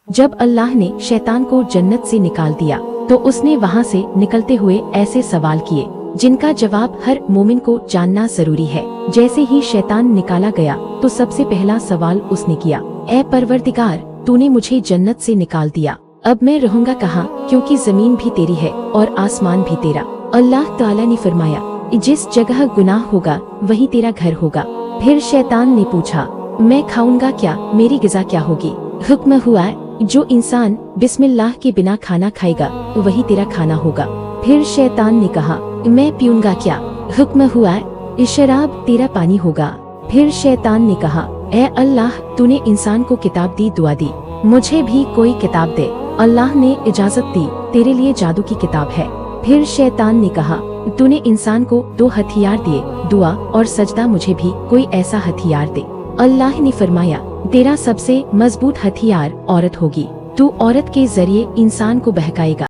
जब अल्लाह ने शैतान को जन्नत से निकाल दिया तो उसने वहाँ से निकलते हुए ऐसे सवाल किए जिनका जवाब हर मोमिन को जानना जरूरी है। जैसे ही शैतान निकाला गया तो सबसे पहला सवाल उसने किया, ऐ परवरदिगार, तूने मुझे जन्नत से निकाल दिया, अब मैं रहूंगा कहाँ, क्योंकि जमीन भी तेरी है और आसमान भी तेरा। अल्लाह ताला ने फरमाया, जिस जगह गुनाह होगा वही तेरा घर होगा। फिर शैतान ने पूछा, मैं खाऊंगा क्या, मेरी ग़िज़ा क्या होगी? हुक्म हुआ, जो इंसान बिस्मिल्लाह के बिना खाना खाएगा वही तेरा खाना होगा। फिर शैतान ने कहा, मैं पीऊंगा क्या? हुक्म हुआ, शराब तेरा पानी होगा। फिर शैतान ने कहा, ऐ अल्लाह, तूने इंसान को किताब दी, दुआ दी, मुझे भी कोई किताब दे। अल्लाह ने इजाजत दी, तेरे लिए जादू की किताब है। फिर शैतान ने कहा, तूने इंसान को 2 हथियार दिए, दुआ और सजदा, मुझे भी कोई ऐसा हथियार दे। अल्लाह ने फरमाया, तेरा सबसे मजबूत हथियार औरत होगी, तू औरत के जरिए इंसान को बहकाएगा।